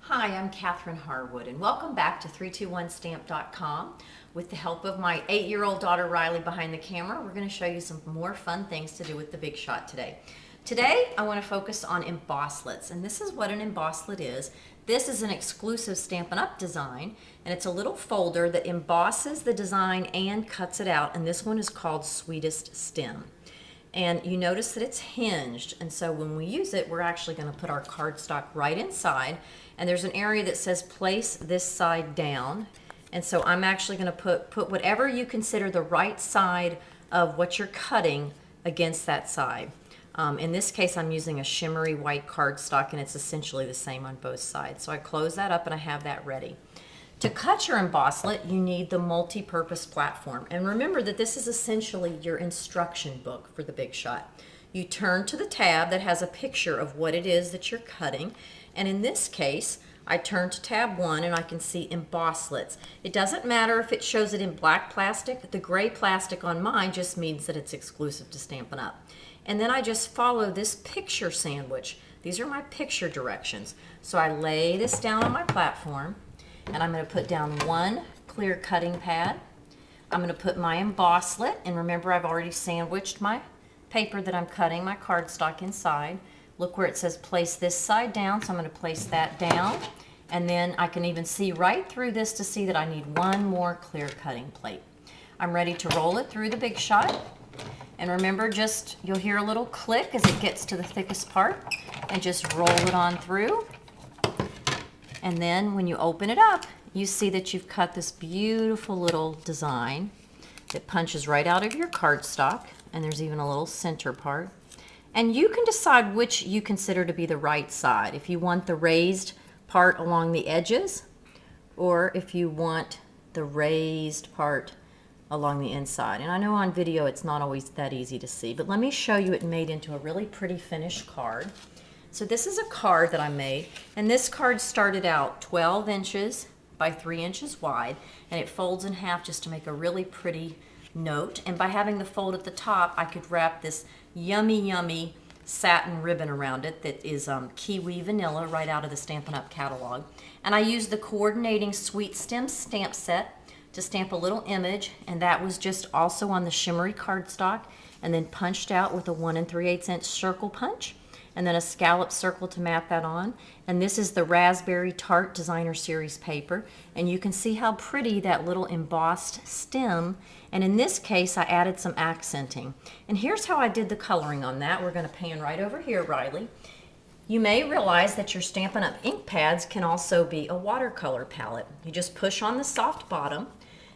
Hi, I'm Catherine Harwood, and welcome back to 321stamp.com. With the help of my 8-year-old daughter Riley behind the camera, we're going to show you some more fun things to do with the Big Shot today. Today, I want to focus on embosslets, and this is what an embosslet is. This is an exclusive Stampin' Up! Design, and it's a little folder that embosses the design and cuts it out, and this one is called Sweetest Stem. And you notice that it's hinged, and so when we use it, we're actually going to put our cardstock right inside, and there's an area that says place this side down, and so I'm actually going to put whatever you consider the right side of what you're cutting against that side. In this case, I'm using a shimmery white cardstock, and it's essentially the same on both sides. So I close that up and I have that ready. To cut your embosslet, you need the multi-purpose platform. And remember that this is essentially your instruction book for the Big Shot. You turn to the tab that has a picture of what it is that you're cutting. And in this case, I turn to tab 1 and I can see embosslets. It doesn't matter if it shows it in black plastic. The gray plastic on mine just means that it's exclusive to Stampin' Up! And then I just follow this picture sandwich. These are my picture directions. So I lay this down on my platform, and I'm going to put down one clear cutting pad. I'm going to put my embosslet, and remember I've already sandwiched my paper that I'm cutting, my cardstock inside. Look where it says place this side down, so I'm going to place that down. And then I can even see right through this to see that I need one more clear cutting plate. I'm ready to roll it through the Big Shot. And remember, just you'll hear a little click as it gets to the thickest part, and just roll it on through. And then when you open it up, you see that you've cut this beautiful little design that punches right out of your cardstock, and there's even a little center part. And you can decide which you consider to be the right side, if you want the raised part along the edges, or if you want the raised part along the inside. And I know on video it's not always that easy to see, but let me show you it made into a really pretty finished card. So this is a card that I made, and this card started out 12 inches by 3 inches wide, and it folds in half just to make a really pretty note. And by having the fold at the top, I could wrap this yummy satin ribbon around it that is kiwi vanilla right out of the Stampin' Up! Catalog. And I used the coordinating Sweet Stem stamp set to stamp a little image, and that was just also on the shimmery cardstock, and then punched out with a 1 3/8 inch circle punch, and then a scallop circle to map that on. And this is the Raspberry Tart Designer Series paper, and you can see how pretty that little embossed stem, and in this case I added some accenting. And here's how I did the coloring on that. We're going to pan right over here, Riley. You may realize that your Stampin' Up! Ink pads can also be a watercolor palette. You just push on the soft bottom,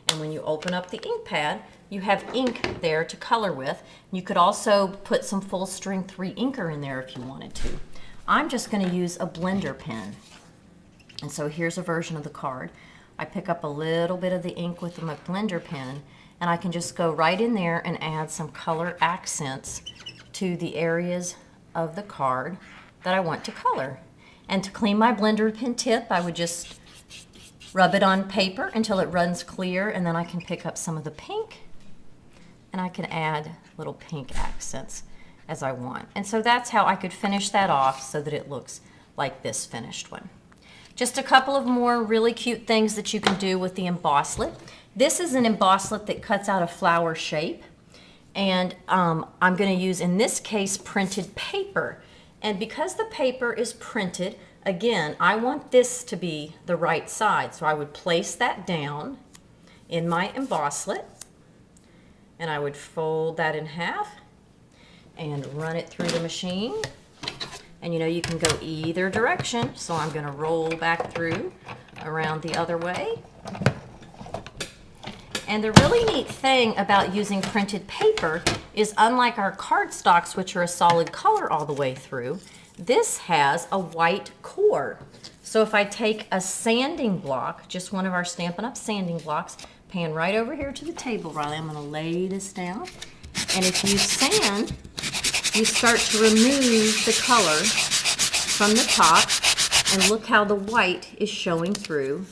and when you open up the ink pad, you have ink there to color with. You could also put some full strength re-inker in there if you wanted to. I'm just going to use a blender pen. And so here's a version of the card. I pick up a little bit of the ink with my blender pen, and I can just go right in there and add some color accents to the areas of the card that I want to color. And to clean my blender pen tip, I would just rub it on paper until it runs clear, and then I can pick up some of the pink, and I can add little pink accents as I want. And so that's how I could finish that off so that it looks like this finished one. Just a couple of more really cute things that you can do with the embosslet. This is an embosslet that cuts out a flower shape, and I'm going to use, in this case, printed paper. And because the paper is printed, again, I want this to be the right side, so I would place that down in my embosslet, and I would fold that in half and run it through the machine. And you know, you can go either direction, so I'm going to roll back through around the other way. And the really neat thing about using printed paper is, unlike our cardstocks, which are a solid color all the way through, this has a white core. So if I take a sanding block, just one of our Stampin' Up! Sanding blocks, pan right over here to the table, Riley. I'm going to lay this down. And if you sand, you start to remove the color from the top, and look how the white is showing through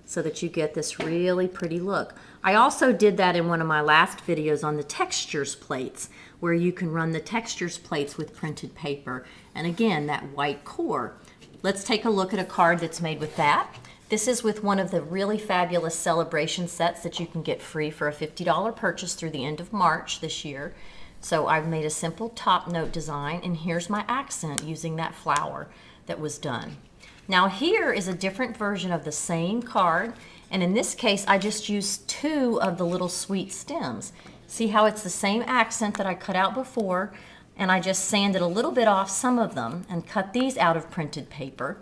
so that you get this really pretty look. I also did that in one of my last videos on the textures plates, where you can run the textures plates with printed paper. And again, that white core let's take a look at a card that's made with that. This is with one of the really fabulous celebration sets that you can get free for a $50 purchase through the end of March this year. So I've made a simple top note design, and here's my accent using that flower that was done. Now here is a different version of the same card, and in this case I just used 2 of the little sweet stems. See how it's the same accent that I cut out before, and I just sanded a little bit off some of them and cut these out of printed paper.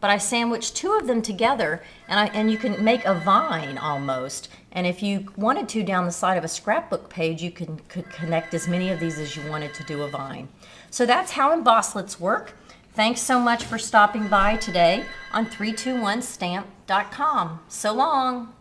But I sandwiched 2 of them together, and you can make a vine almost. And if you wanted to, down the side of a scrapbook page, you could connect as many of these as you wanted to do a vine. So that's how Embosslets work. Thanks so much for stopping by today on 321stamp.com. So long.